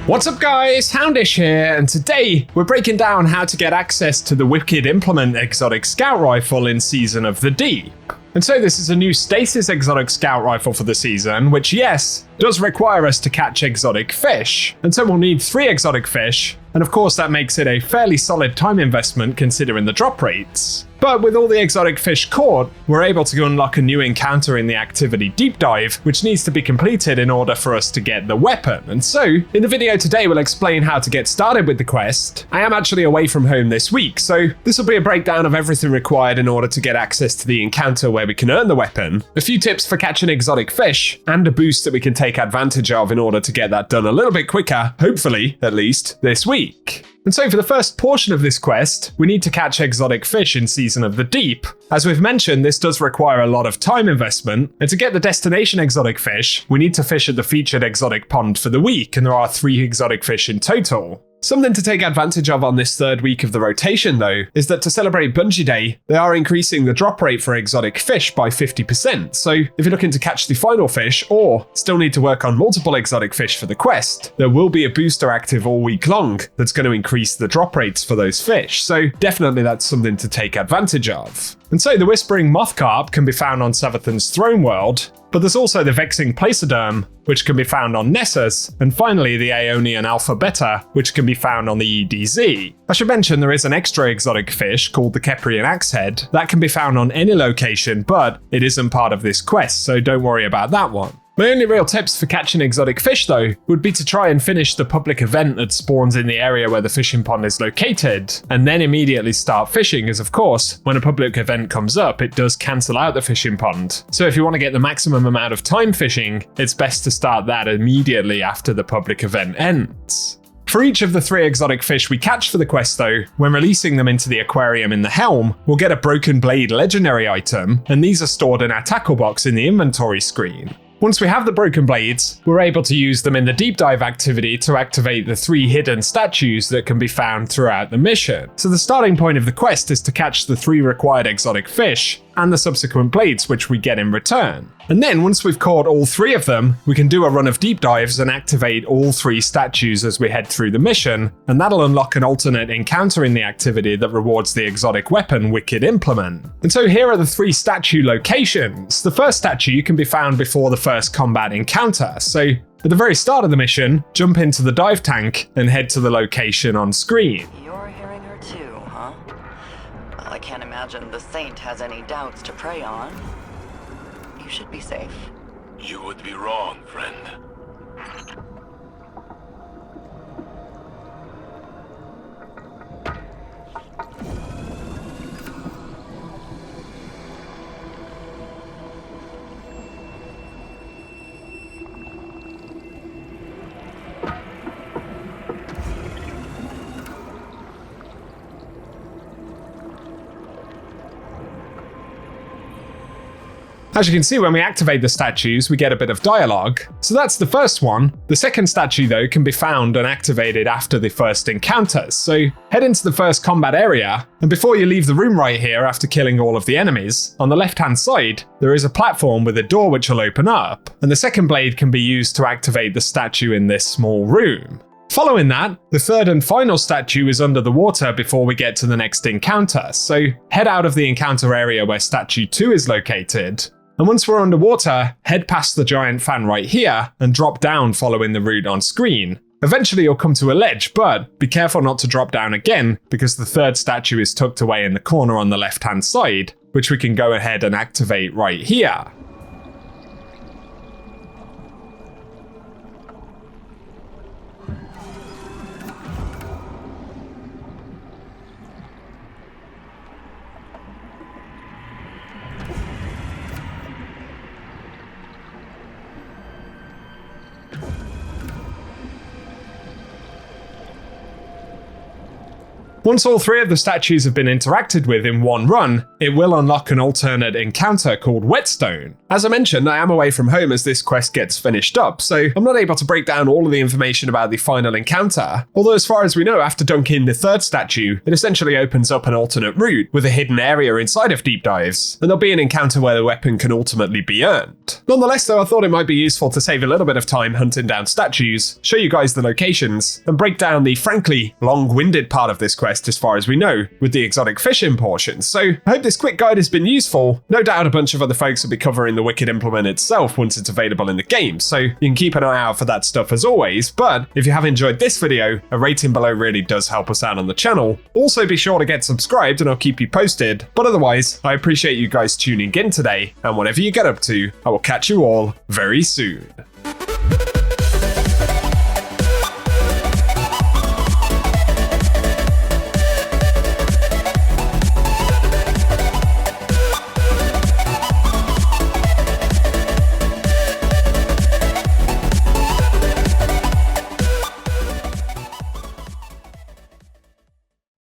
What's up guys, Houndish here, and today we're breaking down how to get access to the Wicked Implement exotic scout rifle in Season of the Deep. And so this is a new stasis exotic scout rifle for the season, which yes, does require us to catch exotic fish. And so we'll need 3 exotic fish, and of course that makes it a fairly solid time investment considering the drop rates. But with all the exotic fish caught, we're able to unlock a new encounter in the activity Deep Dive, which needs to be completed in order for us to get the weapon. And so, in the video today we'll explain how to get started with the quest. I am actually away from home this week, so this will be a breakdown of everything required in order to get access to the encounter where we can earn the weapon, a few tips for catching exotic fish, and a boost that we can take advantage of in order to get that done a little bit quicker, hopefully, at least, this week. And so for the first portion of this quest, we need to catch exotic fish in Season of the Deep. As we've mentioned, this does require a lot of time investment, and to get the destination exotic fish, we need to fish at the featured exotic pond for the week, and there are 3 exotic fish in total. Something to take advantage of on this 3rd week of the rotation though, is that to celebrate Bungee Day, they are increasing the drop rate for exotic fish by 50%, so if you're looking to catch the final fish, or still need to work on multiple exotic fish for the quest, there will be a booster active all week long that's going to increase the drop rates for those fish, so definitely that's something to take advantage of. And so the Whispering Moth Carp can be found on Savathun's Throne World, but there's also the Vexing Placiderm, which can be found on Nessus, and finally the Aeonian Alpha Beta, which can be found on the EDZ. I should mention there is an extra exotic fish called the Keprian Axehead that can be found on any location, but it isn't part of this quest, so don't worry about that one. My only real tips for catching exotic fish though, would be to try and finish the public event that spawns in the area where the fishing pond is located, and then immediately start fishing, as of course, when a public event comes up, it does cancel out the fishing pond. So if you want to get the maximum amount of time fishing, it's best to start that immediately after the public event ends. For each of the 3 exotic fish we catch for the quest though, when releasing them into the aquarium in the helm, we'll get a Broken Blade legendary item, and these are stored in our tackle box in the inventory screen. Once we have the broken blades, we're able to use them in the deep dive activity to activate the 3 hidden statues that can be found throughout the mission. So the starting point of the quest is to catch the 3 required exotic fish, and the subsequent blades which we get in return. And then once we've caught all 3 of them, we can do a run of deep dives and activate all 3 statues as we head through the mission, and that'll unlock an alternate encounter in the activity that rewards the exotic weapon Wicked Implement. And so here are the 3 statue locations. The first statue can be found before the first combat encounter, so at the very start of the mission, jump into the dive tank and head to the location on screen. You're hearing her too, huh? Well, I can't imagine the Saint has any doubts to prey on. You should be safe. You would be wrong, friend. As you can see, when we activate the statues, we get a bit of dialogue. So that's the first one. The second statue though can be found and activated after the first encounters. So head into the first combat area, and before you leave the room right here after killing all of the enemies, on the left hand side, there is a platform with a door which will open up, and the second blade can be used to activate the statue in this small room. Following that, the 3rd and final statue is under the water before we get to the next encounter, so head out of the encounter area where statue 2 is located, and once we're underwater, head past the giant fan right here and drop down following the route on screen. Eventually you'll come to a ledge, but be careful not to drop down again because the 3rd statue is tucked away in the corner on the left hand side, which we can go ahead and activate right here. Once all 3 of the statues have been interacted with in one run, it will unlock an alternate encounter called Whetstone. As I mentioned, I am away from home as this quest gets finished up, so I'm not able to break down all of the information about the final encounter, although as far as we know, after dunking the third statue, it essentially opens up an alternate route with a hidden area inside of deep dives, and there'll be an encounter where the weapon can ultimately be earned. Nonetheless though, I thought it might be useful to save a little bit of time hunting down statues, show you guys the locations, and break down the frankly long-winded part of this quest as far as we know, with the exotic fishing portion. So I hope this quick guide has been useful. No doubt a bunch of other folks will be covering the Wicked Implement itself once it's available in the game, so you can keep an eye out for that stuff as always, but if you have enjoyed this video, a rating below really does help us out on the channel. Also be sure to get subscribed and I'll keep you posted, but otherwise, I appreciate you guys tuning in today, and whatever you get up to, I will catch you all very soon.